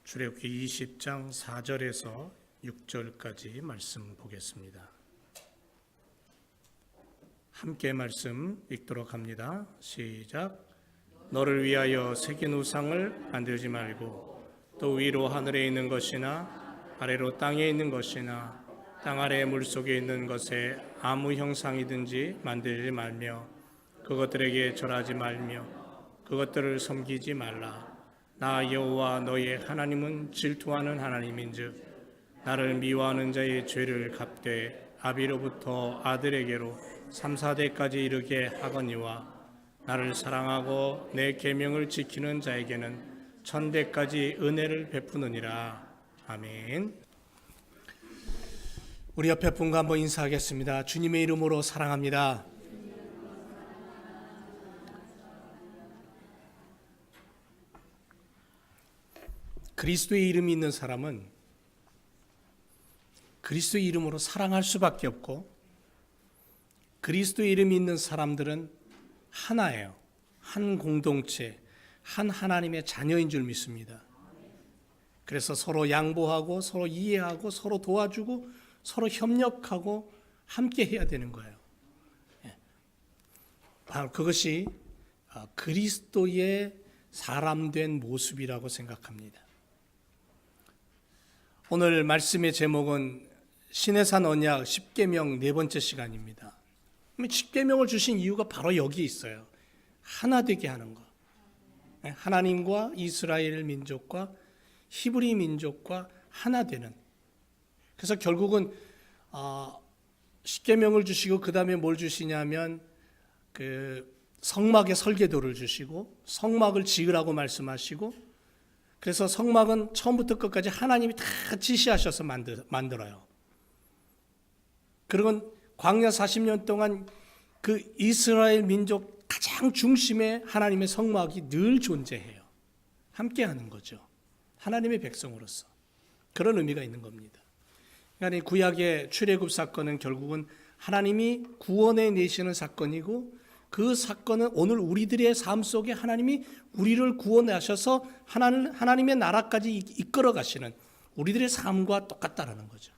출애굽기 20장 4절에서 6절까지 말씀 보겠습니다. 함께 말씀 읽도록 합니다. 시작. 너를 위하여 새긴 우상을 만들지 말고 또 위로 하늘에 있는 것이나 아래로 땅에 있는 것이나 땅 아래 물속에 있는 것에 아무 형상이든지 만들지 말며 그것들에게 절하지 말며 그것들을 섬기지 말라. 나 여호와 너의 하나님은 질투하는 하나님인즉 나를 미워하는 자의 죄를 갚되 아비로부터 아들에게로 3, 4대까지 이르게 하거니와 나를 사랑하고 내 계명을 지키는 자에게는 1000대까지 은혜를 베푸느니라. 아멘. 우리 옆에 분과 한번 인사하겠습니다. 주님의 이름으로 사랑합니다. 그리스도의 이름이 있는 사람은 그리스도의 이름으로 사랑할 수밖에 없고, 그리스도의 이름이 있는 사람들은 하나예요. 한 공동체, 한 하나님의 자녀인 줄 믿습니다. 그래서 서로 양보하고 서로 이해하고 서로 도와주고 서로 협력하고 함께 해야 되는 거예요. 바로 그것이 그리스도의 사람된 모습이라고 생각합니다. 오늘 말씀의 제목은 신해산 언약 10계명 네 번째 시간입니다. 10계명을 주신 이유가 바로 여기 있어요. 하나 되게 하는 것. 하나님과 이스라엘 민족과 히브리 민족과 하나 되는. 그래서 결국은 10계명을 주시고 그 다음에 뭘 주시냐면 그 성막의 설계도를 주시고 성막을 지으라고 말씀하시고, 그래서 성막은 처음부터 끝까지 하나님이 다 지시하셔서 만들어요. 그리고 광야 40년 동안 그 이스라엘 민족 가장 중심에 하나님의 성막이 늘 존재해요. 함께하는 거죠. 하나님의 백성으로서. 그런 의미가 있는 겁니다. 그러니까 구약의 출애굽 사건은 결국은 하나님이 구원해 내시는 사건이고, 그 사건은 오늘 우리들의 삶 속에 하나님이 우리를 구원하셔서 하나님의 나라까지 이끌어 가시는 우리들의 삶과 똑같다라는 거죠.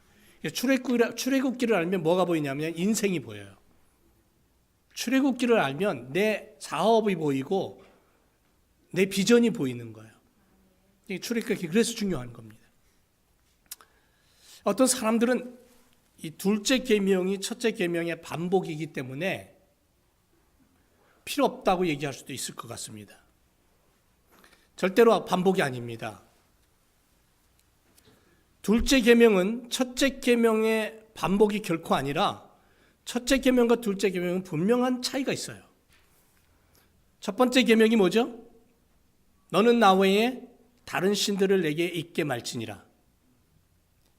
출애굽기를 알면 뭐가 보이냐면 인생이 보여요. 출애굽기를 알면 내 사업이 보이고 내 비전이 보이는 거예요. 출애굽기 그래서 중요한 겁니다. 어떤 사람들은 이 둘째 계명이 첫째 계명의 반복이기 때문에 필요 없다고 얘기할 수도 있을 것 같습니다. 절대로 반복이 아닙니다. 둘째 계명은 첫째 계명의 반복이 결코 아니라 첫째 계명과 둘째 계명은 분명한 차이가 있어요. 첫 번째 계명이 뭐죠? 너는 나 외에 다른 신들을 내게 있게 말지니라.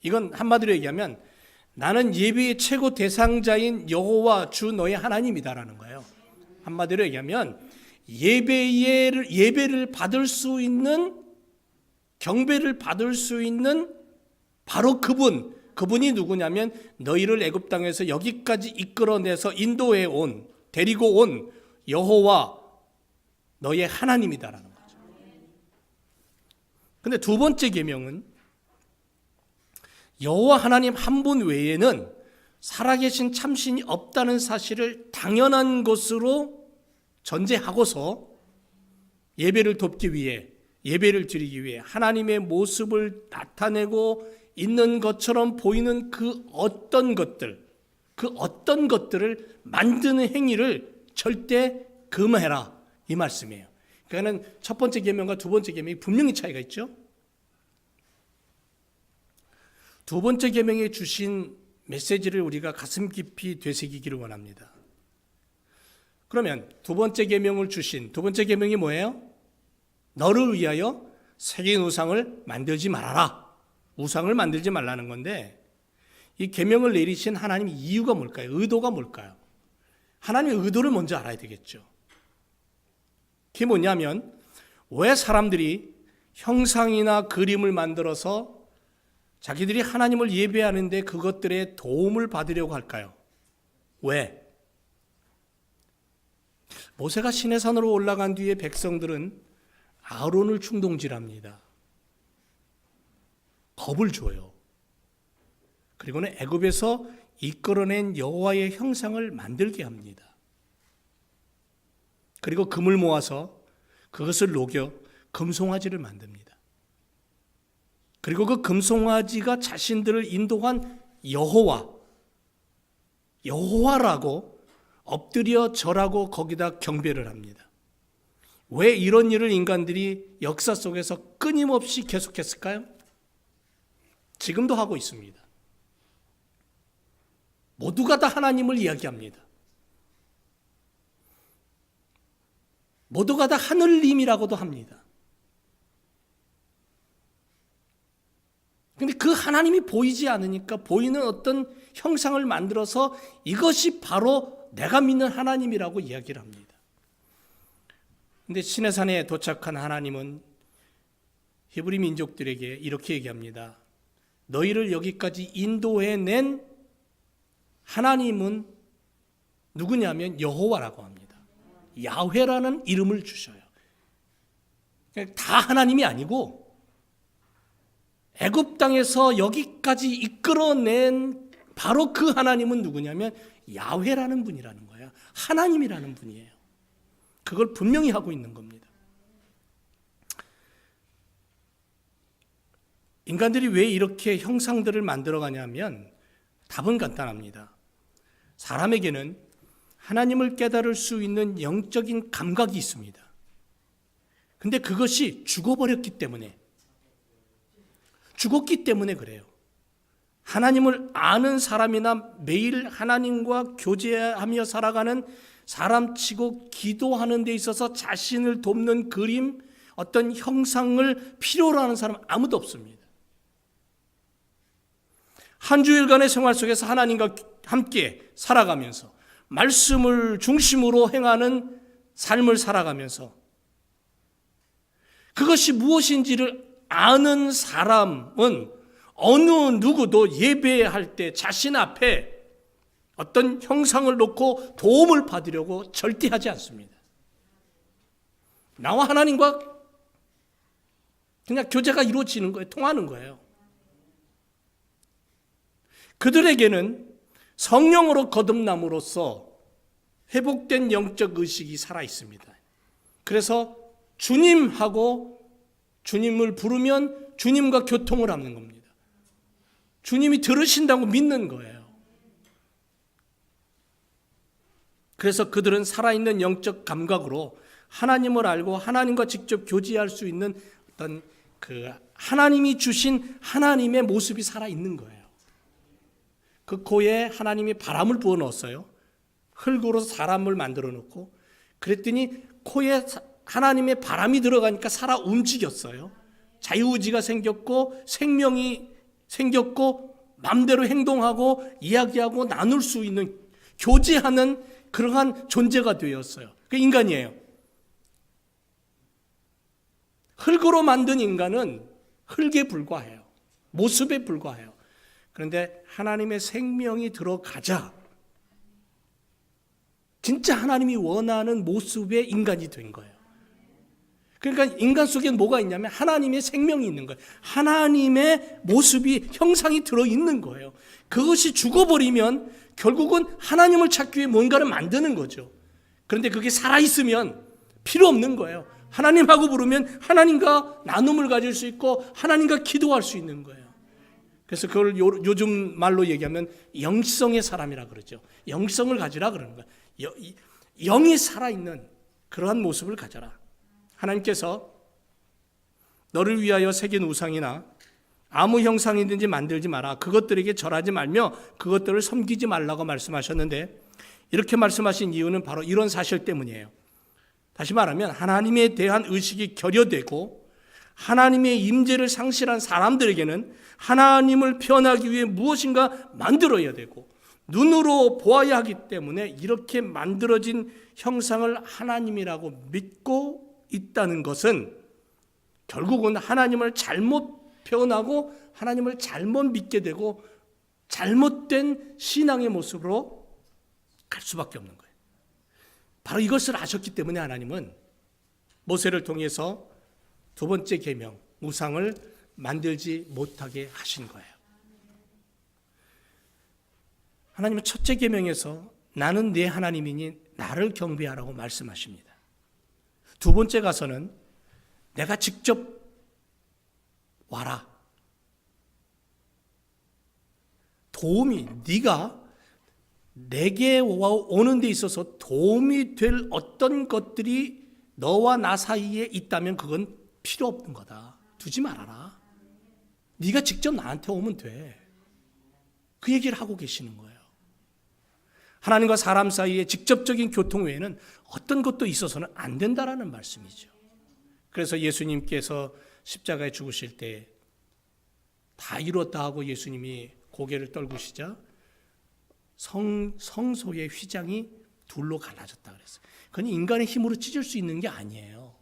이건 한마디로 얘기하면 나는 예배의 최고 대상자인 여호와 주 너의 하나님이다라는 거예요. 한마디로 얘기하면 예배를 받을 수 있는, 경배를 받을 수 있는 바로 그분이 누구냐면 너희를 애굽 땅에서 여기까지 이끌어내서 인도해 온, 데리고 온 여호와 너의 하나님이다라는 거죠. 근데 두 번째 계명은 여호와 하나님 한 분 외에는 살아계신 참신이 없다는 사실을 당연한 것으로 전제하고서 예배를 돕기 위해, 예배를 드리기 위해 하나님의 모습을 나타내고 있는 것처럼 보이는 그 어떤 것들을 만드는 행위를 절대 금해라, 이 말씀이에요. 그러니까 첫 번째 계명과 두 번째 계명이 분명히 차이가 있죠. 두 번째 계명에 주신 메시지를 우리가 가슴 깊이 되새기기를 원합니다. 그러면 두 번째 계명을 주신 두 번째 계명이 뭐예요? 너를 위하여 새긴 우상을 만들지 말아라. 우상을 만들지 말라는 건데, 이 계명을 내리신 하나님의 이유가 뭘까요? 의도가 뭘까요? 하나님의 의도를 먼저 알아야 되겠죠. 그게 뭐냐면 왜 사람들이 형상이나 그림을 만들어서 자기들이 하나님을 예배하는데 그것들의 도움을 받으려고 할까요? 왜? 모세가 시내산으로 올라간 뒤에 백성들은 아론을 충동질합니다. 겁을 줘요. 그리고는 애굽에서 이끌어낸 여호와의 형상을 만들게 합니다. 그리고 금을 모아서 그것을 녹여 금송아지를 만듭니다. 그리고 그 금송아지가 자신들을 인도한 여호와라고 엎드려 절하고 거기다 경배를 합니다. 왜 이런 일을 인간들이 역사 속에서 끊임없이 계속했을까요? 지금도 하고 있습니다. 모두가 다 하나님을 이야기합니다. 모두가 다 하늘님이라고도 합니다. 그런데 그 하나님이 보이지 않으니까 보이는 어떤 형상을 만들어서 이것이 바로 내가 믿는 하나님이라고 이야기를 합니다. 그런데 시내산에 도착한 하나님은 히브리 민족들에게 이렇게 얘기합니다. 너희를 여기까지 인도해낸 하나님은 누구냐면 여호와라고 합니다. 야훼라는 이름을 주셔요. 다 하나님이 아니고 애굽 땅에서 여기까지 이끌어낸 바로 그 하나님은 누구냐면 야훼라는 분이라는 거예요. 하나님이라는 분이에요. 그걸 분명히 하고 있는 겁니다. 인간들이 왜 이렇게 형상들을 만들어가냐면 답은 간단합니다. 사람에게는 하나님을 깨달을 수 있는 영적인 감각이 있습니다. 근데 그것이 죽었기 때문에 그래요. 하나님을 아는 사람이나 매일 하나님과 교제하며 살아가는 사람치고 기도하는 데 있어서 자신을 돕는 그림, 어떤 형상을 필요로 하는 사람 아무도 없습니다. 한 주일간의 생활 속에서 하나님과 함께 살아가면서 말씀을 중심으로 행하는 삶을 살아가면서 그것이 무엇인지를 아는 사람은 어느 누구도 예배할 때 자신 앞에 어떤 형상을 놓고 도움을 받으려고 절대 하지 않습니다. 나와 하나님과 그냥 교제가 이루어지는 거예요. 통하는 거예요. 그들에게는 성령으로 거듭남으로써 회복된 영적 의식이 살아 있습니다. 그래서 주님하고 주님을 부르면 주님과 교통을 하는 겁니다. 주님이 들으신다고 믿는 거예요. 그래서 그들은 살아있는 영적 감각으로 하나님을 알고 하나님과 직접 교제할 수 있는 어떤 그 하나님이 주신 하나님의 모습이 살아있는 거예요. 그 코에 하나님이 바람을 부어 넣었어요. 흙으로 사람을 만들어 놓고 그랬더니 코에 하나님의 바람이 들어가니까 살아 움직였어요. 자유의지가 생겼고 생명이 생겼고 마음대로 행동하고 이야기하고 나눌 수 있는 교제하는 그러한 존재가 되었어요. 그 인간이에요. 흙으로 만든 인간은 흙에 불과해요. 모습에 불과해요. 그런데 하나님의 생명이 들어가자 진짜 하나님이 원하는 모습의 인간이 된 거예요. 그러니까 인간 속에 뭐가 있냐면 하나님의 생명이 있는 거예요. 하나님의 모습이 형상이 들어있는 거예요. 그것이 죽어버리면 결국은 하나님을 찾기 위해 뭔가를 만드는 거죠. 그런데 그게 살아있으면 필요 없는 거예요. 하나님하고 부르면 하나님과 나눔을 가질 수 있고 하나님과 기도할 수 있는 거예요. 그래서 그걸 요즘 말로 얘기하면 영성의 사람이라 그러죠. 영성을 가지라 그러는 거예요. 영이 살아있는 그러한 모습을 가져라. 하나님께서 너를 위하여 새긴 우상이나 아무 형상이든지 만들지 마라. 그것들에게 절하지 말며 그것들을 섬기지 말라고 말씀하셨는데 이렇게 말씀하신 이유는 바로 이런 사실 때문이에요. 다시 말하면 하나님에 대한 의식이 결여되고 하나님의 임재를 상실한 사람들에게는 하나님을 표현하기 위해 무엇인가 만들어야 되고 눈으로 보아야 하기 때문에 이렇게 만들어진 형상을 하나님이라고 믿고 있다는 것은 결국은 하나님을 잘못 표현하고 하나님을 잘못 믿게 되고 잘못된 신앙의 모습으로 갈 수밖에 없는 거예요. 바로 이것을 아셨기 때문에 하나님은 모세를 통해서 두 번째 계명 우상을 만들지 못하게 하신 거예요. 하나님은 첫째 계명에서 나는 네 하나님이니 나를 경배하라고 말씀하십니다. 두 번째 가서는 내가 직접 와라. 도움이 네가 내게 오는 데 있어서 도움이 될 어떤 것들이 너와 나 사이에 있다면 그건 필요 없는 거다. 두지 말아라. 네가 직접 나한테 오면 돼. 그 얘기를 하고 계시는 거예요. 하나님과 사람 사이에 직접적인 교통 외에는 어떤 것도 있어서는 안 된다라는 말씀이죠. 그래서 예수님께서 십자가에 죽으실 때 다 이뤘다 하고 예수님이 고개를 떨구시자 성소의 휘장이 둘로 갈라졌다 그랬어요. 그건 인간의 힘으로 찢을 수 있는 게 아니에요.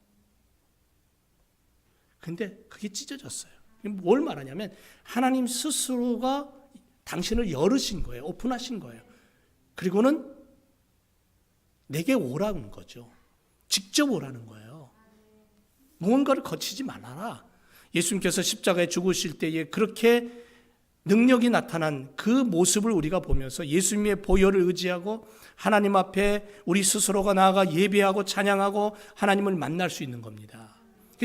근데 그게 찢어졌어요. 뭘 말하냐면 하나님 스스로가 당신을 열으신 거예요. 오픈하신 거예요. 그리고는 내게 오라는 거죠. 직접 오라는 거예요. 무언가를 거치지 말아라. 예수님께서 십자가에 죽으실 때에 그렇게 능력이 나타난 그 모습을 우리가 보면서 예수님의 보혈을 의지하고 하나님 앞에 우리 스스로가 나아가 예배하고 찬양하고 하나님을 만날 수 있는 겁니다.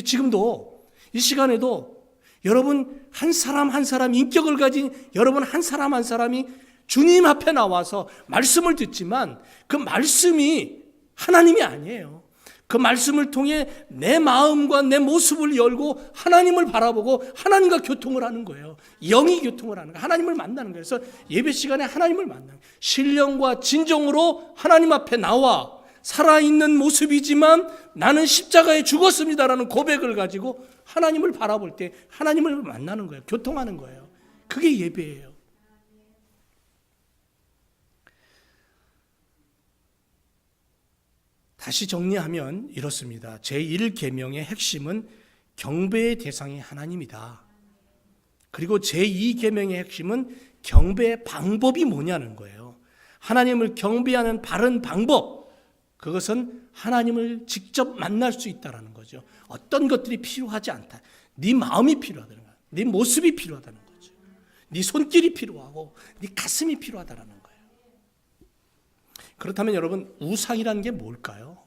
지금도 이 시간에도 여러분 한 사람 한 사람 인격을 가진 여러분 한 사람 한 사람이 주님 앞에 나와서 말씀을 듣지만 그 말씀이 하나님이 아니에요. 그 말씀을 통해 내 마음과 내 모습을 열고 하나님을 바라보고 하나님과 교통을 하는 거예요. 영이 교통을 하는 거예요. 하나님을 만나는 거예요. 그래서 예배 시간에 하나님을 만나는 거예요. 신령과 진정으로 하나님 앞에 나와 살아있는 모습이지만 나는 십자가에 죽었습니다라는 고백을 가지고 하나님을 바라볼 때 하나님을 만나는 거예요. 교통하는 거예요. 그게 예배예요. 다시 정리하면 이렇습니다. 제1계명의 핵심은 경배의 대상이 하나님이다. 그리고 제2계명의 핵심은 경배의 방법이 뭐냐는 거예요. 하나님을 경배하는 바른 방법, 그것은 하나님을 직접 만날 수 있다는 거죠. 어떤 것들이 필요하지 않다. 네 마음이 필요하다는 거예요. 네 모습이 필요하다는 거죠. 네 손길이 필요하고 네 가슴이 필요하다는 거예요. 그렇다면 여러분, 우상이라는 게 뭘까요?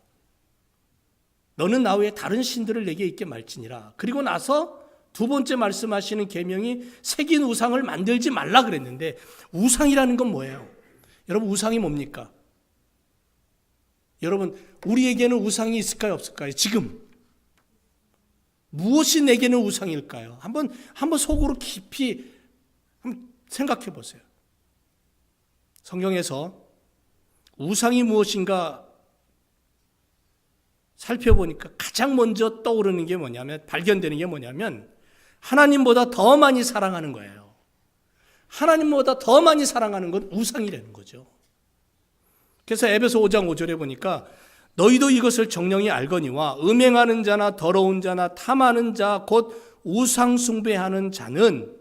너는 나 외에 다른 신들을 내게 있게 말지니라. 그리고 나서 두 번째 말씀하시는 계명이 새긴 우상을 만들지 말라 그랬는데 우상이라는 건 뭐예요? 여러분, 우상이 뭡니까? 여러분, 우리에게는 우상이 있을까요, 없을까요? 지금 무엇이 내게는 우상일까요? 한번 속으로 깊이 한번 생각해 보세요. 성경에서 우상이 무엇인가 살펴보니까 가장 먼저 떠오르는 게 뭐냐면, 발견되는 게 뭐냐면 하나님보다 더 많이 사랑하는 거예요. 하나님보다 더 많이 사랑하는 건 우상이라는 거죠. 그래서 에베소 5장 5절에 보니까 너희도 이것을 정령이 알거니와 음행하는 자나 더러운 자나 탐하는 자 곧 우상 숭배하는 자는,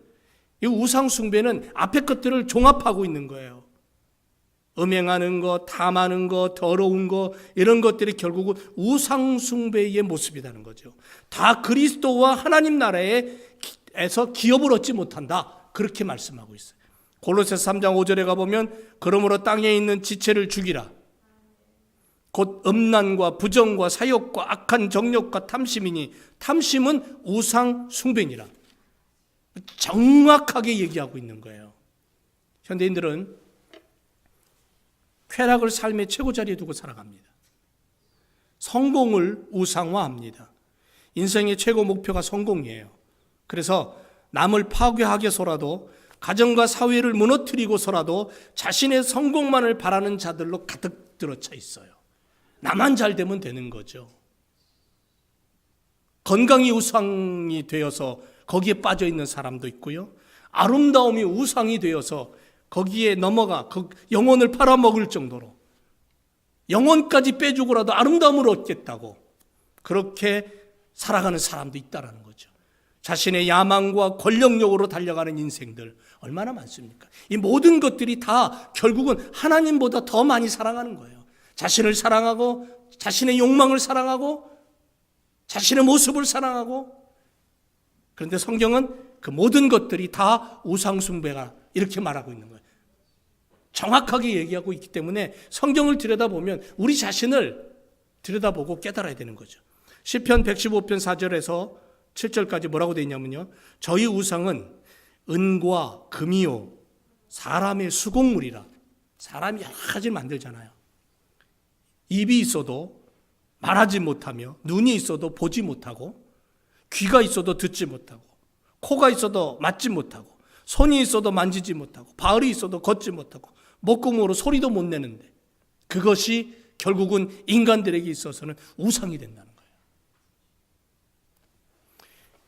이 우상 숭배는 앞에 것들을 종합하고 있는 거예요. 음행하는 것, 탐하는 것, 더러운 것, 이런 것들이 결국은 우상 숭배의 모습이라는 거죠. 다 그리스도와 하나님 나라에서 기업을 얻지 못한다, 그렇게 말씀하고 있어요. 골로새서 3장 5절에 가보면 그러므로 땅에 있는 지체를 죽이라. 곧 음란과 부정과 사욕과 악한 정욕과 탐심이니 탐심은 우상 숭배니라. 정확하게 얘기하고 있는 거예요. 현대인들은 쾌락을 삶의 최고 자리에 두고 살아갑니다. 성공을 우상화합니다. 인생의 최고 목표가 성공이에요. 그래서 남을 파괴하게서라도, 가정과 사회를 무너뜨리고서라도 자신의 성공만을 바라는 자들로 가득 들어차 있어요. 나만 잘 되면 되는 거죠. 건강이 우상이 되어서 거기에 빠져 있는 사람도 있고요. 아름다움이 우상이 되어서 거기에 넘어가 영혼을 팔아먹을 정도로 영혼까지 빼주고라도 아름다움을 얻겠다고 그렇게 살아가는 사람도 있다는 거죠. 자신의 야망과 권력욕으로 달려가는 인생들 얼마나 많습니까? 이 모든 것들이 다 결국은 하나님보다 더 많이 사랑하는 거예요. 자신을 사랑하고 자신의 욕망을 사랑하고 자신의 모습을 사랑하고 그런데 성경은 그 모든 것들이 다 우상숭배가 이렇게 말하고 있는 거예요. 정확하게 얘기하고 있기 때문에 성경을 들여다보면 우리 자신을 들여다보고 깨달아야 되는 거죠. 시편 115편 4절에서 7절까지 뭐라고 되어 있냐면요. 저희 우상은 은과 금이요 사람의 수공물이라. 사람이 여러 가지를 만들잖아요. 입이 있어도 말하지 못하며, 눈이 있어도 보지 못하고, 귀가 있어도 듣지 못하고, 코가 있어도 맞지 못하고, 손이 있어도 만지지 못하고, 발이 있어도 걷지 못하고, 목구멍으로 소리도 못 내는데, 그것이 결국은 인간들에게 있어서는 우상이 된다는 거예요.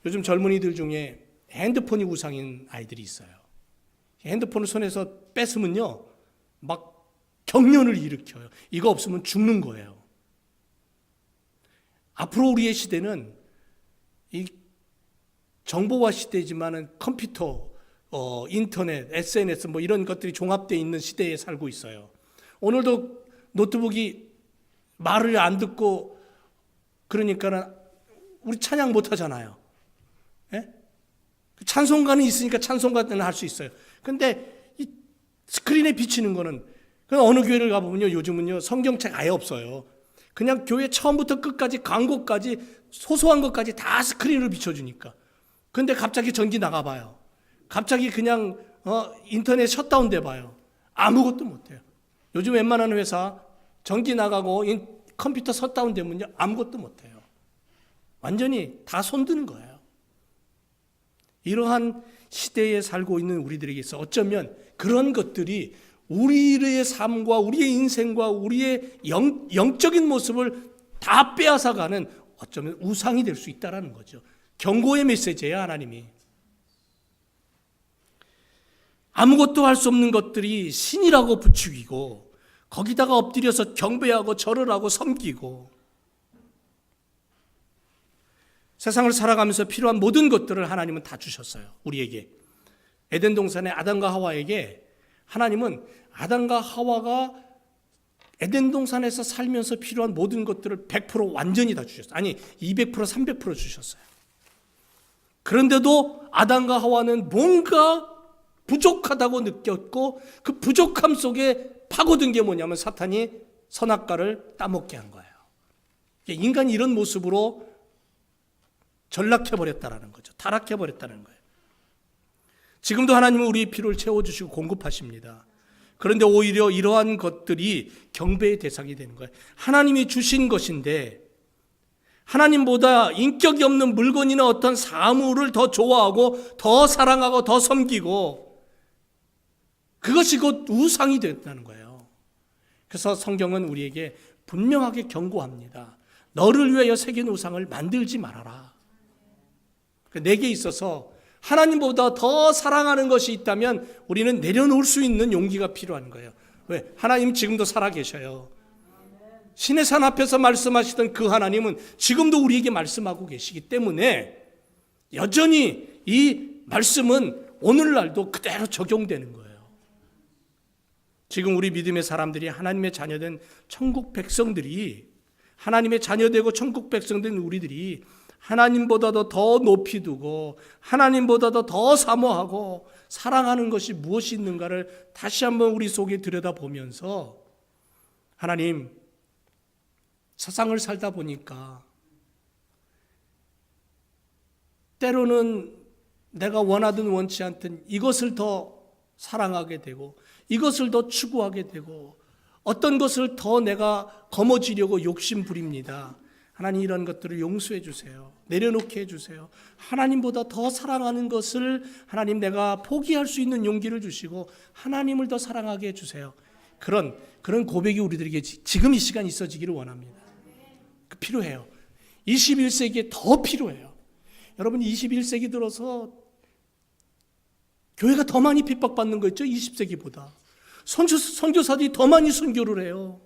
요즘 젊은이들 중에 핸드폰이 우상인 아이들이 있어요. 핸드폰을 손에서 뺏으면요, 막 경련을 일으켜요. 이거 없으면 죽는 거예요. 앞으로 우리의 시대는 이 정보화 시대지만은 컴퓨터, 인터넷, SNS 뭐 이런 것들이 종합되어 있는 시대에 살고 있어요. 오늘도 노트북이 말을 안 듣고 그러니까는 우리 찬양 못 하잖아요. 예? 찬송가는 있으니까 찬송가는 할 수 있어요. 근데 이 스크린에 비치는 거는 어느 교회를 가보면요, 요즘은요 성경책 아예 없어요. 그냥 교회 처음부터 끝까지 광고까지 소소한 것까지 다 스크린으로 비춰주니까. 근데 갑자기 전기 나가봐요. 갑자기 그냥 인터넷 셧다운 돼봐요. 아무것도 못해요. 요즘 웬만한 회사 전기 나가고 컴퓨터 셧다운 되면요 아무것도 못해요. 완전히 다 손드는 거예요. 이러한 시대에 살고 있는 우리들에게 있어 어쩌면 그런 것들이 우리의 삶과 우리의 인생과 우리의 영적인 모습을 다 빼앗아가는 어쩌면 우상이 될 수 있다는 거죠. 경고의 메시지예요, 하나님이. 아무것도 할 수 없는 것들이 신이라고 부추기고 거기다가 엎드려서 경배하고 절을 하고 섬기고 세상을 살아가면서 필요한 모든 것들을 하나님은 다 주셨어요. 우리에게. 에덴 동산의 아담과 하와에게 하나님은 아담과 하와가 에덴 동산에서 살면서 필요한 모든 것들을 100% 완전히 다 주셨어요. 아니 200% 300% 주셨어요. 그런데도 아담과 하와는 뭔가 부족하다고 느꼈고 그 부족함 속에 파고든 게 뭐냐면 사탄이 선악과를 따먹게 한 거예요. 인간이 이런 모습으로 전락해버렸다는 거죠. 타락해버렸다는 거예요. 지금도 하나님은 우리의 필요를 채워주시고 공급하십니다. 그런데 오히려 이러한 것들이 경배의 대상이 되는 거예요. 하나님이 주신 것인데 하나님보다 인격이 없는 물건이나 어떤 사물을 더 좋아하고 더 사랑하고 더 섬기고 그것이 곧 우상이 된다는 거예요. 그래서 성경은 우리에게 분명하게 경고합니다. 너를 위하여 새긴 우상을 만들지 말아라. 내게 있어서 하나님보다 더 사랑하는 것이 있다면 우리는 내려놓을 수 있는 용기가 필요한 거예요. 왜? 하나님 지금도 살아계셔요. 신의 산 앞에서 말씀하시던 그 하나님은 지금도 우리에게 말씀하고 계시기 때문에 여전히 이 말씀은 오늘날도 그대로 적용되는 거예요. 지금 우리 믿음의 사람들이 하나님의 자녀된 천국 백성들이 하나님의 자녀되고 천국 백성된 우리들이 하나님보다도 더 높이 두고 하나님보다도 더 사모하고 사랑하는 것이 무엇이 있는가를 다시 한번 우리 속에 들여다보면서 하나님 세상을 살다 보니까 때로는 내가 원하든 원치 않든 이것을 더 사랑하게 되고 이것을 더 추구하게 되고 어떤 것을 더 내가 거머쥐려고 욕심 부립니다. 하나님 이런 것들을 용서해 주세요. 내려놓게 해주세요. 하나님보다 더 사랑하는 것을 하나님 내가 포기할 수 있는 용기를 주시고 하나님을 더 사랑하게 해주세요. 그런 고백이 우리들에게 지금 이 시간 있어지기를 원합니다. 필요해요. 21세기에 더 필요해요. 여러분 21세기 들어서 교회가 더 많이 핍박받는 거 있죠? 20세기보다. 선교사들이 더 많이 선교를 해요.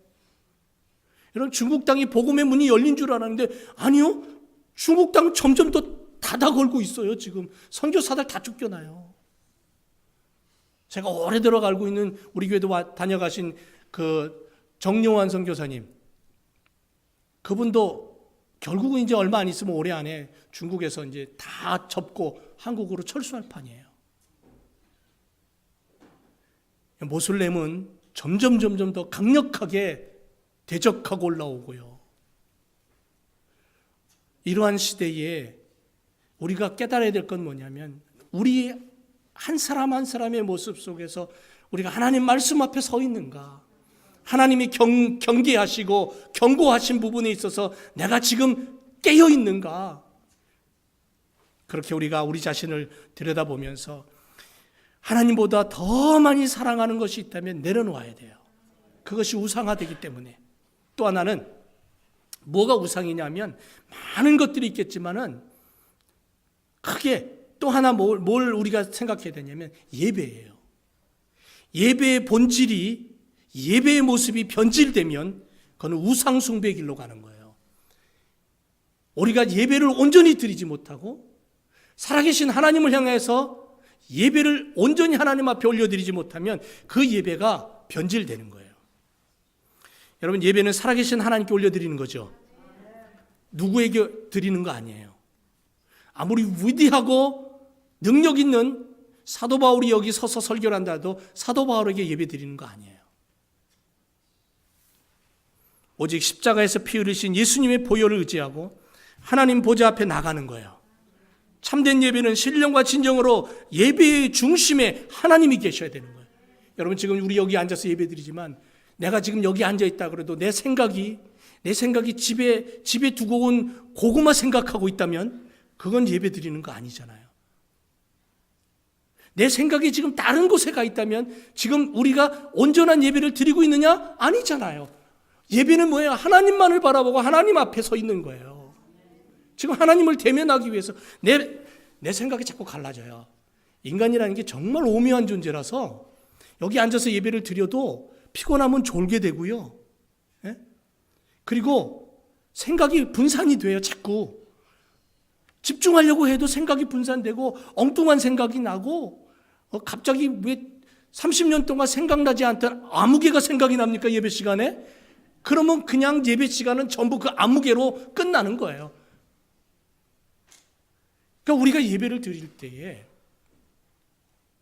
여러분 중국 땅이 복음의 문이 열린 줄 알았는데 아니요. 중국 땅은 점점 더 닫아 걸고 있어요. 지금 선교사들 다 쫓겨나요. 제가 오래도록 알고 있는 우리 교회도 다녀가신 그 정용환 선교사님, 그분도 결국은 이제 얼마 안 있으면 올해 안에 중국에서 이제 다 접고 한국으로 철수할 판이에요. 모슬렘은 점점 더 강력하게 대적하고 올라오고요. 이러한 시대에 우리가 깨달아야 될 건 뭐냐면 우리 한 사람 한 사람의 모습 속에서 우리가 하나님 말씀 앞에 서 있는가, 하나님이 경계하시고 경고하신 부분에 있어서 내가 지금 깨어 있는가, 그렇게 우리가 우리 자신을 들여다보면서 하나님보다 더 많이 사랑하는 것이 있다면 내려놓아야 돼요. 그것이 우상화되기 때문에. 또 하나는 뭐가 우상이냐면 많은 것들이 있겠지만은 크게 또 하나 뭘 우리가 생각해야 되냐면 예배예요. 예배의 본질이, 예배의 모습이 변질되면 그건 우상 숭배의 길로 가는 거예요. 우리가 예배를 온전히 드리지 못하고 살아계신 하나님을 향해서 예배를 온전히 하나님 앞에 올려드리지 못하면 그 예배가 변질되는 거예요. 여러분, 예배는 살아계신 하나님께 올려드리는 거죠. 누구에게 드리는 거 아니에요. 아무리 위대하고 능력 있는 사도 바울이 여기 서서 설교를 한다도 사도 바울에게 예배 드리는 거 아니에요. 오직 십자가에서 피 흘리신 예수님의 보혈을 의지하고 하나님 보좌 앞에 나가는 거예요. 참된 예배는 신령과 진정으로 예배의 중심에 하나님이 계셔야 되는 거예요. 여러분, 지금 우리 여기 앉아서 예배 드리지만 내가 지금 여기 앉아 있다 그래도 내 생각이 집에 두고 온 고구마 생각하고 있다면 그건 예배 드리는 거 아니잖아요. 내 생각이 지금 다른 곳에 가 있다면 지금 우리가 온전한 예배를 드리고 있느냐? 아니잖아요. 예배는 뭐예요? 하나님만을 바라보고 하나님 앞에 서 있는 거예요. 지금 하나님을 대면하기 위해서 내 생각이 자꾸 갈라져요. 인간이라는 게 정말 오묘한 존재라서 여기 앉아서 예배를 드려도 피곤하면 졸게 되고요. 예? 그리고 생각이 분산이 돼요. 자꾸 집중하려고 해도 생각이 분산되고 엉뚱한 생각이 나고 갑자기 왜 30년 동안 생각나지 않던 아무개가 생각이 납니까? 예배 시간에? 그러면 그냥 예배 시간은 전부 그 아무개로 끝나는 거예요. 그러니까 우리가 예배를 드릴 때에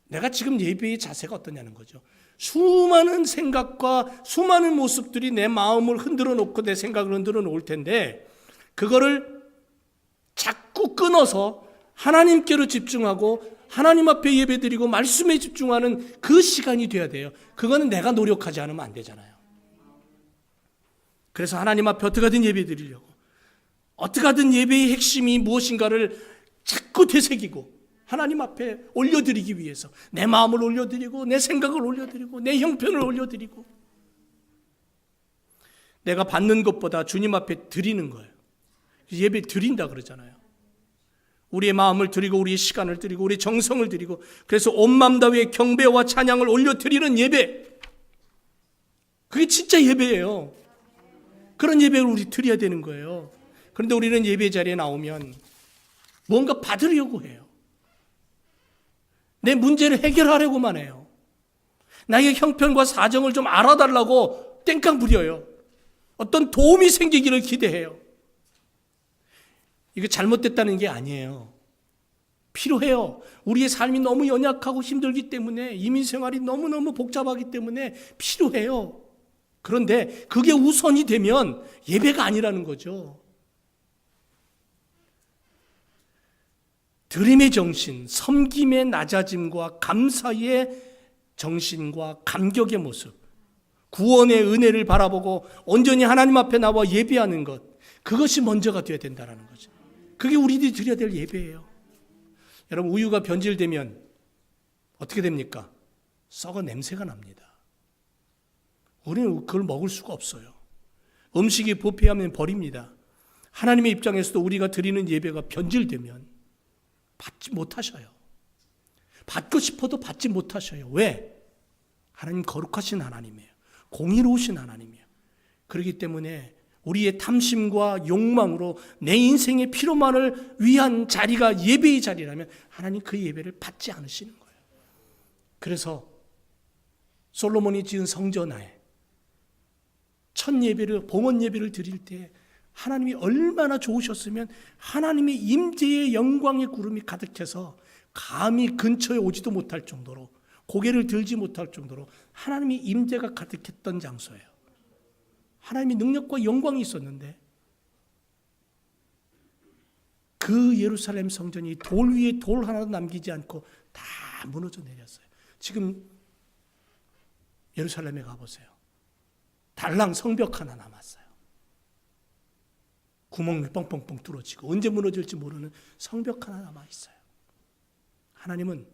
내가 지금 예배의 자세가 어떠냐는 거죠. 수많은 생각과 수많은 모습들이 내 마음을 흔들어 놓고 내 생각을 흔들어 놓을 텐데 그거를 자꾸 끊어서 하나님께로 집중하고 하나님 앞에 예배드리고 말씀에 집중하는 그 시간이 돼야 돼요. 그거는 내가 노력하지 않으면 안 되잖아요. 그래서 하나님 앞에 어떻게 하든 예배드리려고 어떻게 하든 예배의 핵심이 무엇인가를 자꾸 되새기고 하나님 앞에 올려드리기 위해서 내 마음을 올려드리고 내 생각을 올려드리고 내 형편을 올려드리고 내가 받는 것보다 주님 앞에 드리는 거예요. 예배 드린다 그러잖아요. 우리의 마음을 드리고 우리의 시간을 드리고 우리의 정성을 드리고 그래서 온 마음 다해 경배와 찬양을 올려드리는 예배, 그게 진짜 예배예요. 그런 예배를 우리 드려야 되는 거예요. 그런데 우리는 예배 자리에 나오면 뭔가 받으려고 해요. 내 문제를 해결하려고만 해요. 나의 형편과 사정을 좀 알아달라고 땡깡 부려요. 어떤 도움이 생기기를 기대해요. 이거 잘못됐다는 게 아니에요. 필요해요. 우리의 삶이 너무 연약하고 힘들기 때문에 이민생활이 너무너무 복잡하기 때문에 필요해요. 그런데 그게 우선이 되면 예배가 아니라는 거죠. 드림의 정신, 섬김의 낮아짐과 감사의 정신과 감격의 모습, 구원의 은혜를 바라보고 온전히 하나님 앞에 나와 예배하는 것, 그것이 먼저가 되어야 된다는 거죠. 그게 우리들이 드려야 될 예배예요. 여러분, 우유가 변질되면 어떻게 됩니까? 썩어 냄새가 납니다. 우리는 그걸 먹을 수가 없어요. 음식이 부패하면 버립니다. 하나님의 입장에서도 우리가 드리는 예배가 변질되면 받지 못하셔요. 받고 싶어도 받지 못하셔요. 왜? 하나님 거룩하신 하나님이에요. 공의로우신 하나님이에요. 그렇기 때문에 우리의 탐심과 욕망으로 내 인생의 피로만을 위한 자리가 예배의 자리라면 하나님 그 예배를 받지 않으시는 거예요. 그래서 솔로몬이 지은 성전에 첫 예배를, 봉헌 예배를 드릴 때 하나님이 얼마나 좋으셨으면 하나님의 임재의 영광의 구름이 가득해서 감히 근처에 오지도 못할 정도로, 고개를 들지 못할 정도로 하나님의 임재가 가득했던 장소예요. 하나님의 능력과 영광이 있었는데 그 예루살렘 성전이 돌 위에 돌 하나도 남기지 않고 다 무너져 내렸어요. 지금 예루살렘에 가보세요. 달랑 성벽 하나 남았어요. 구멍이 뻥뻥뻥 뚫어지고 언제 무너질지 모르는 성벽 하나 남아있어요. 하나님은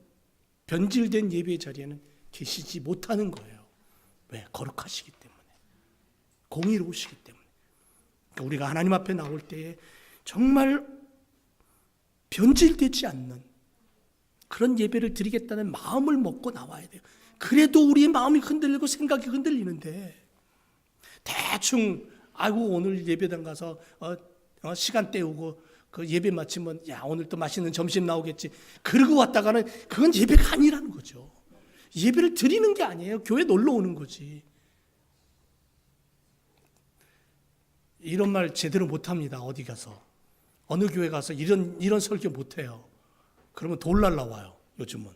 변질된 예배의 자리에는 계시지 못하는 거예요. 왜? 거룩하시기 때문에, 공의로우시기 때문에. 그러니까 우리가 하나님 앞에 나올 때에 정말 변질되지 않는 그런 예배를 드리겠다는 마음을 먹고 나와야 돼요. 그래도 우리의 마음이 흔들리고 생각이 흔들리는데 대충 아이고 오늘 예배당 가서 시간 때우고 그 예배 마치면 야 오늘 또 맛있는 점심 나오겠지 그러고 왔다가는 그건 예배가 아니라는 거죠. 예배를 드리는 게 아니에요. 교회 놀러 오는 거지. 이런 말 제대로 못합니다. 어디 가서 어느 교회 가서 이런 설교 못해요. 그러면 돌 날라와요. 요즘은.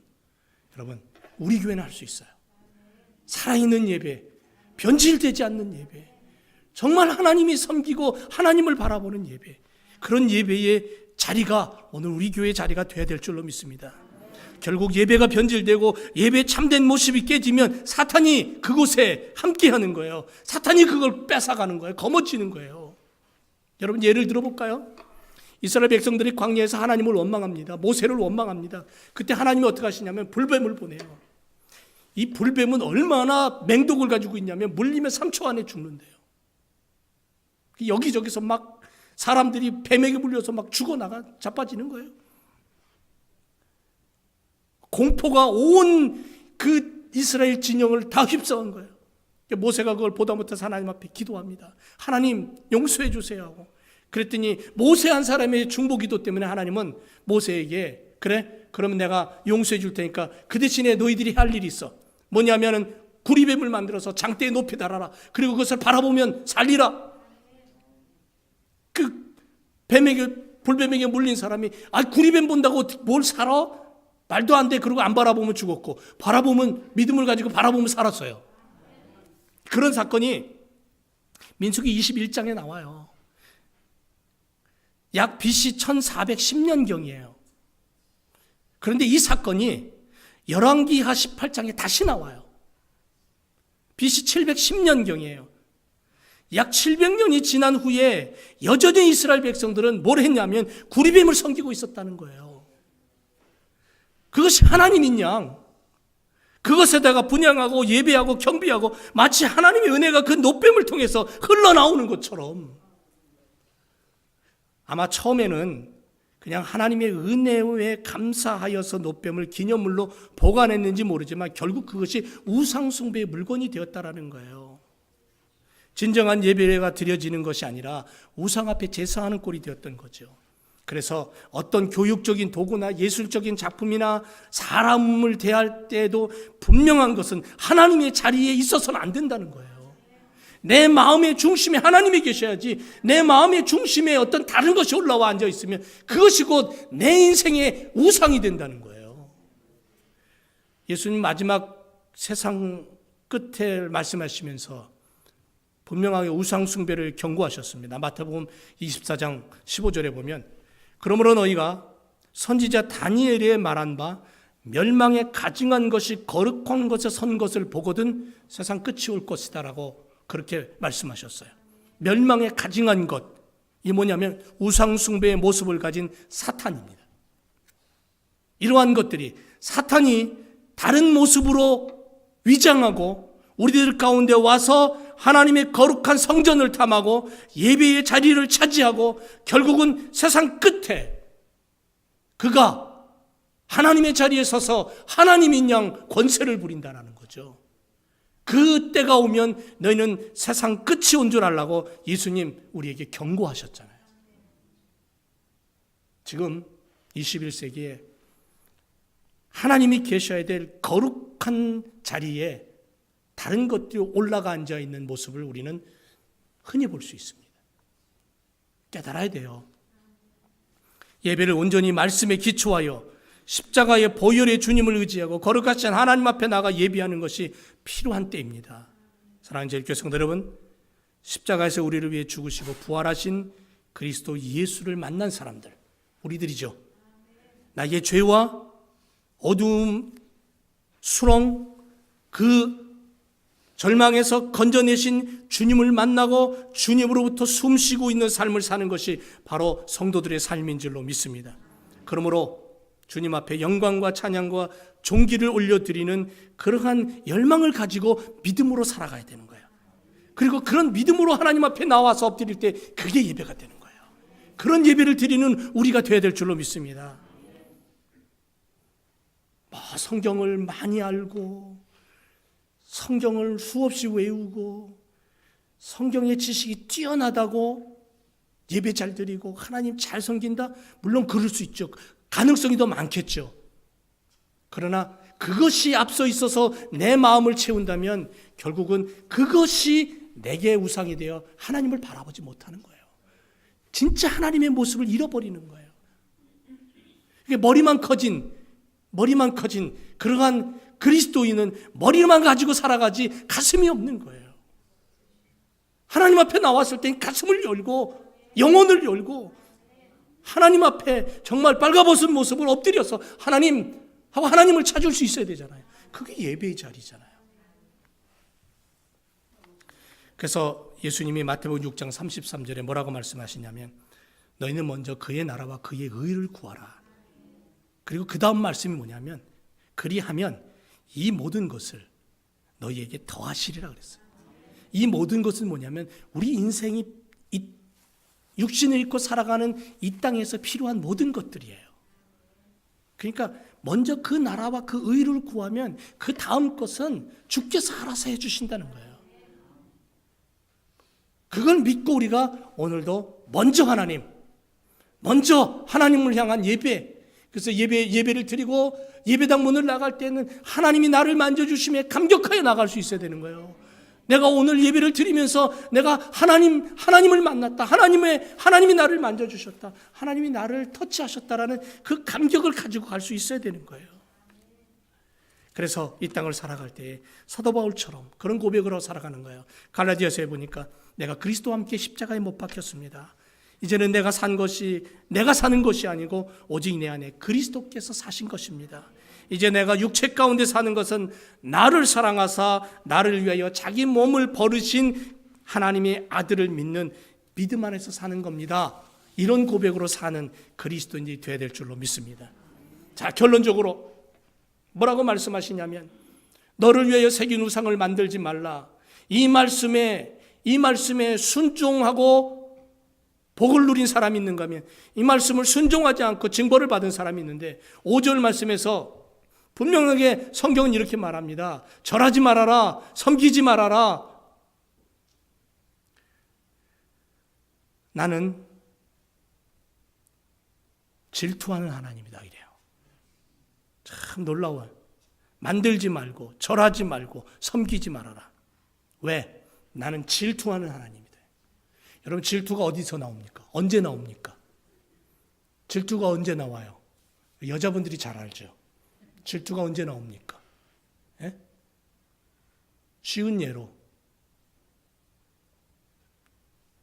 여러분 우리 교회는 할 수 있어요. 살아있는 예배, 변질되지 않는 예배, 정말 하나님이 섬기고 하나님을 바라보는 예배, 그런 예배의 자리가 오늘 우리 교회의 자리가 되어야 될 줄로 믿습니다. 결국 예배가 변질되고 예배의 참된 모습이 깨지면 사탄이 그곳에 함께하는 거예요. 사탄이 그걸 뺏어가는 거예요. 거머쥐는 거예요. 여러분 예를 들어볼까요? 이스라엘 백성들이 광야에서 하나님을 원망합니다. 모세를 원망합니다. 그때 하나님이 어떻게 하시냐면 불뱀을 보내요. 이 불뱀은 얼마나 맹독을 가지고 있냐면 물리면 3초 안에 죽는데요. 여기저기서 막 사람들이 뱀에게 물려서 막 죽어나가 자빠지는 거예요. 공포가 온 그 이스라엘 진영을 다 휩싸은 거예요. 모세가 그걸 보다 못해서 하나님 앞에 기도합니다. 하나님 용서해 주세요 하고. 그랬더니 모세 한 사람의 중보기도 때문에 하나님은 모세에게 그래? 그러면 내가 용서해 줄 테니까 그 대신에 너희들이 할 일이 있어. 뭐냐면은 구리뱀을 만들어서 장대에 높이 달아라. 그리고 그것을 바라보면 살리라. 그 불뱀에게 물린 사람이 구리뱀 본다고 뭘 살아? 말도 안 돼. 그리고 안 바라보면 죽었고 바라보면 믿음을 가지고 바라보면 살았어요. 그런 사건이 민수기 21장에 나와요. 약 BC 1410년경이에요. 그런데 이 사건이 열왕기하 18장에 다시 나와요. BC 710년경이에요. 약 700년이 지난 후에 여전히 이스라엘 백성들은 뭘 했냐면 구리뱀을 섬기고 있었다는 거예요. 그것이 하나님인 양, 그것에다가 분향하고 예배하고 경배하고 마치 하나님의 은혜가 그 노뱀을 통해서 흘러나오는 것처럼 아마 처음에는 그냥 하나님의 은혜에 감사하여서 노뱀을 기념물로 보관했는지 모르지만 결국 그것이 우상숭배의 물건이 되었다라는 거예요. 진정한 예배가 드려지는 것이 아니라 우상 앞에 제사하는 꼴이 되었던 거죠. 그래서 어떤 교육적인 도구나 예술적인 작품이나 사람을 대할 때도 분명한 것은 하나님의 자리에 있어서는 안 된다는 거예요. 내 마음의 중심에 하나님이 계셔야지 내 마음의 중심에 어떤 다른 것이 올라와 앉아 있으면 그것이 곧 내 인생의 우상이 된다는 거예요. 예수님 마지막 세상 끝에 말씀하시면서 분명하게 우상 숭배를 경고하셨습니다. 마태복음 24장 15절에 보면 그러므로 너희가 선지자 다니엘이 말한 바 멸망에 가증한 것이 거룩한 것에 선 것을 보거든 세상 끝이 올 것이다 라고 그렇게 말씀하셨어요. 멸망에 가증한 것, 이 뭐냐면 우상 숭배의 모습을 가진 사탄입니다. 이러한 것들이 사탄이 다른 모습으로 위장하고 우리들 가운데 와서 하나님의 거룩한 성전을 탐하고 예배의 자리를 차지하고 결국은 세상 끝에 그가 하나님의 자리에 서서 하나님인 양 권세를 부린다는 거죠. 그 때가 오면 너희는 세상 끝이 온 줄 알라고 예수님 우리에게 경고하셨잖아요. 지금 21세기에 하나님이 계셔야 될 거룩한 자리에 다른 것들이 올라가 앉아 있는 모습을 우리는 흔히 볼 수 있습니다. 깨달아야 돼요. 예배를 온전히 말씀에 기초하여 십자가의 보혈의 주님을 의지하고 거룩하신 하나님 앞에 나가 예배하는 것이 필요한 때입니다. 사랑하는 제일교회 성도 여러분, 십자가에서 우리를 위해 죽으시고 부활하신 그리스도 예수를 만난 사람들, 우리들이죠. 나의 죄와 어두움, 수렁, 그 절망에서 건져내신 주님을 만나고 주님으로부터 숨쉬고 있는 삶을 사는 것이 바로 성도들의 삶인 줄로 믿습니다. 그러므로 주님 앞에 영광과 찬양과 존귀를 올려드리는 그러한 열망을 가지고 믿음으로 살아가야 되는 거예요. 그리고 그런 믿음으로 하나님 앞에 나와서 엎드릴 때 그게 예배가 되는 거예요. 그런 예배를 드리는 우리가 되어야 될 줄로 믿습니다. 성경을 많이 알고 성경을 수없이 외우고 성경의 지식이 뛰어나다고 예배 잘 드리고 하나님 잘 섬긴다? 물론 그럴 수 있죠. 가능성이 더 많겠죠. 그러나 그것이 앞서 있어서 내 마음을 채운다면 결국은 그것이 내게 우상이 되어 하나님을 바라보지 못하는 거예요. 진짜 하나님의 모습을 잃어버리는 거예요. 이게 머리만 커진 그러한 그리스도인은 머리만 가지고 살아가지 가슴이 없는 거예요. 하나님 앞에 나왔을 때 가슴을 열고 영혼을 열고 하나님 앞에 정말 빨가벗은 모습을 엎드려서 하나님 하고 하나님을 찾을 수 있어야 되잖아요. 그게 예배의 자리잖아요. 그래서 예수님이 마태복음 6장 33절에 뭐라고 말씀하시냐면 너희는 먼저 그의 나라와 그의 의를 구하라. 그리고 그 다음 말씀이 뭐냐면 그리하면 이 모든 것을 너희에게 더하시리라 그랬어요. 이 모든 것은 뭐냐면 우리 인생이 육신을 입고 살아가는 이 땅에서 필요한 모든 것들이에요. 그러니까 먼저 그 나라와 그 의를 구하면 그 다음 것은 주께서 알아서 해주신다는 거예요. 그걸 믿고 우리가 오늘도 먼저 하나님을 향한 예배, 그래서 예배를 드리고 예배당 문을 나갈 때는 하나님이 나를 만져주심에 감격하여 나갈 수 있어야 되는 거예요. 내가 오늘 예배를 드리면서 내가 하나님을 만났다. 하나님이 나를 만져주셨다. 하나님이 나를 터치하셨다라는 그 감격을 가지고 갈 수 있어야 되는 거예요. 그래서 이 땅을 살아갈 때에 사도 바울처럼 그런 고백으로 살아가는 거예요. 갈라디아서에 보니까 내가 그리스도와 함께 십자가에 못 박혔습니다. 이제는 내가 사는 것이 아니고 오직 내 안에 그리스도께서 사신 것입니다. 이제 내가 육체 가운데 사는 것은 나를 사랑하사 나를 위하여 자기 몸을 버리신 하나님의 아들을 믿는 믿음 안에서 사는 겁니다. 이런 고백으로 사는 그리스도인이 되어야 될 줄로 믿습니다. 자, 결론적으로 뭐라고 말씀하시냐면 너를 위하여 새긴 우상을 만들지 말라. 이 말씀에 순종하고 복을 누린 사람이 있는가 하면 이 말씀을 순종하지 않고 징벌을 받은 사람이 있는데 5절 말씀에서 분명하게 성경은 이렇게 말합니다. 절하지 말아라. 섬기지 말아라. 나는 질투하는 하나님이다 이래요. 참 놀라워요. 만들지 말고 절하지 말고 섬기지 말아라. 왜? 나는 질투하는 하나님이다. 여러분 질투가 어디서 나옵니까? 언제 나옵니까? 질투가 언제 나와요? 여자분들이 잘 알죠. 질투가 언제 나옵니까? 예? 쉬운 예로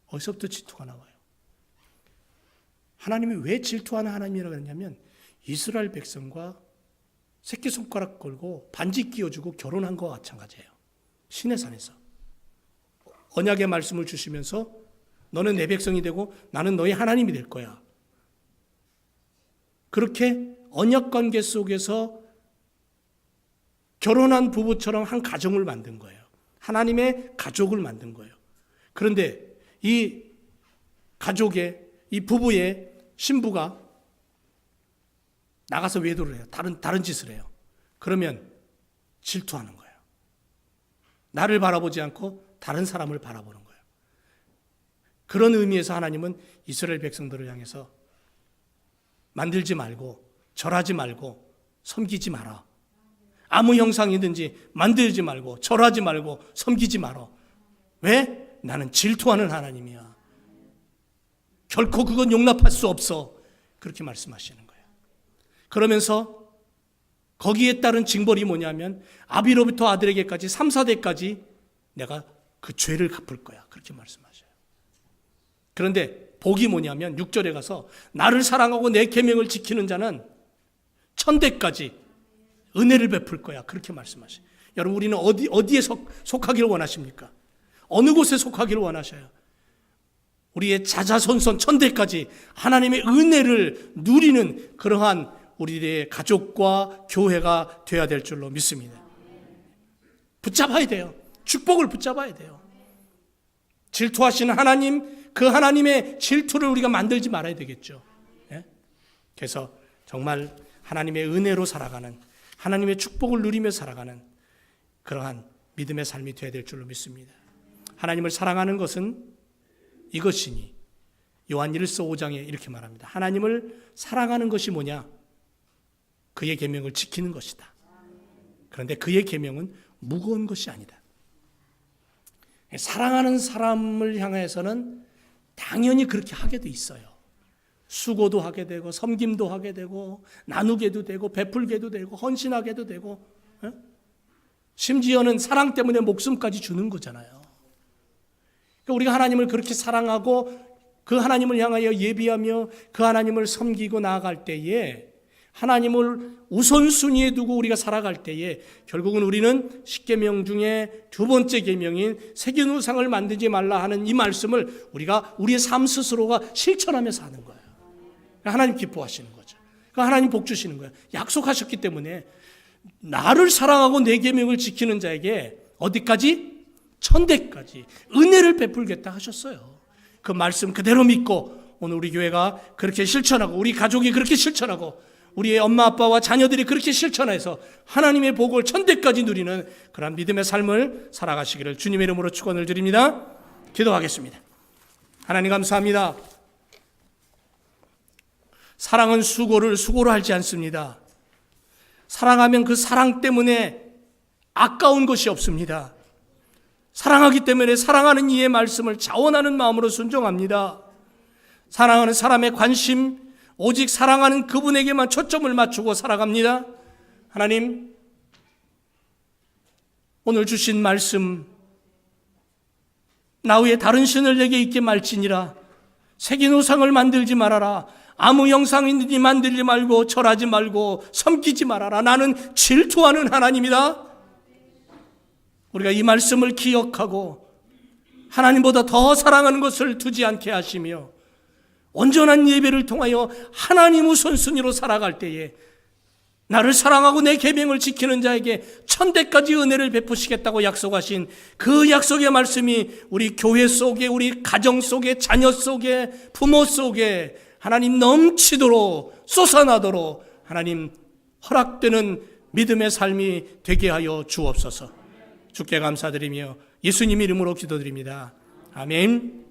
어디서부터 질투가 나와요? 하나님이 왜 질투하는 하나님이라고 했냐면 이스라엘 백성과 새끼손가락 걸고 반지 끼워주고 결혼한 것과 마찬가지예요. 시내산에서 언약의 말씀을 주시면서 너는 내 백성이 되고 나는 너의 하나님이 될 거야. 그렇게 언약관계 속에서 결혼한 부부처럼 한 가정을 만든 거예요. 하나님의 가족을 만든 거예요. 그런데 이 가족의, 이 부부의 신부가 나가서 외도를 해요. 다른 짓을 해요. 그러면 질투하는 거예요. 나를 바라보지 않고 다른 사람을 바라보는 거예요. 그런 의미에서 하나님은 이스라엘 백성들을 향해서 만들지 말고 절하지 말고 섬기지 마라. 아무 형상이든지 만들지 말고 절하지 말고 섬기지 마라. 왜? 나는 질투하는 하나님이야. 결코 그건 용납할 수 없어. 그렇게 말씀하시는 거예요. 그러면서 거기에 따른 징벌이 뭐냐면 아비로부터 아들에게까지 3, 4대까지 내가 그 죄를 갚을 거야. 그렇게 말씀하셔요. 그런데 복이 뭐냐면 6절에 가서 나를 사랑하고 내 계명을 지키는 자는 1000대까지 은혜를 베풀 거야. 그렇게 말씀하셔요. 여러분, 우리는 어디에 속하기를 원하십니까? 어느 곳에 속하기를 원하셔요? 우리의 자자손손 1000대까지 하나님의 은혜를 누리는 그러한 우리의 가족과 교회가 되어야 될 줄로 믿습니다. 붙잡아야 돼요. 축복을 붙잡아야 돼요. 질투하시는 하나님, 그 하나님의 질투를 우리가 만들지 말아야 되겠죠. 예? 그래서 정말 하나님의 은혜로 살아가는, 하나님의 축복을 누리며 살아가는 그러한 믿음의 삶이 되어야 될 줄로 믿습니다. 하나님을 사랑하는 것은 이것이니 요한 1서 5장에 이렇게 말합니다. 하나님을 사랑하는 것이 뭐냐? 그의 계명을 지키는 것이다. 그런데 그의 계명은 무거운 것이 아니다. 사랑하는 사람을 향해서는 당연히 그렇게 하게 돼 있어요. 수고도 하게 되고 섬김도 하게 되고 나누게도 되고 베풀게도 되고 헌신하게도 되고, 심지어는 사랑 때문에 목숨까지 주는 거잖아요. 그러니까 우리가 하나님을 그렇게 사랑하고 그 하나님을 향하여 예비하며 그 하나님을 섬기고 나아갈 때에, 하나님을 우선순위에 두고 우리가 살아갈 때에 결국은 우리는 10계명 중에 두 번째 계명인 새긴 우상을 만들지 말라 하는 이 말씀을 우리가 우리의 삶 스스로가 실천하며 사는 거예요. 하나님 기뻐하시는 거죠. 하나님 복 주시는 거예요. 약속하셨기 때문에 나를 사랑하고 내 계명을 지키는 자에게 어디까지? 1000대까지 은혜를 베풀겠다 하셨어요. 그 말씀 그대로 믿고 오늘 우리 교회가 그렇게 실천하고 우리 가족이 그렇게 실천하고 우리의 엄마 아빠와 자녀들이 그렇게 실천해서 하나님의 복을 1000대까지 누리는 그런 믿음의 삶을 살아가시기를 주님의 이름으로 축원을 드립니다. 기도하겠습니다. 하나님 감사합니다. 사랑은 수고로 하지 않습니다. 사랑하면 그 사랑 때문에 아까운 것이 없습니다. 사랑하기 때문에 사랑하는 이의 말씀을 자원하는 마음으로 순종합니다. 사랑하는 사람의 관심, 오직 사랑하는 그분에게만 초점을 맞추고 살아갑니다. 하나님, 오늘 주신 말씀, 나 외에 다른 신을 내게 있게 말지니라. 새긴 우상을 만들지 말아라. 아무 형상이든지 만들지 말고 절하지 말고 섬기지 말아라. 나는 질투하는 하나님이다. 우리가 이 말씀을 기억하고 하나님보다 더 사랑하는 것을 두지 않게 하시며 온전한 예배를 통하여 하나님 우선순위로 살아갈 때에 나를 사랑하고 내 계명을 지키는 자에게 1000대까지 은혜를 베푸시겠다고 약속하신 그 약속의 말씀이 우리 교회 속에, 우리 가정 속에, 자녀 속에, 부모 속에 하나님 넘치도록 쏟아나도록 하나님 허락되는 믿음의 삶이 되게 하여 주옵소서. 주께 감사드리며 예수님 이름으로 기도드립니다. 아멘.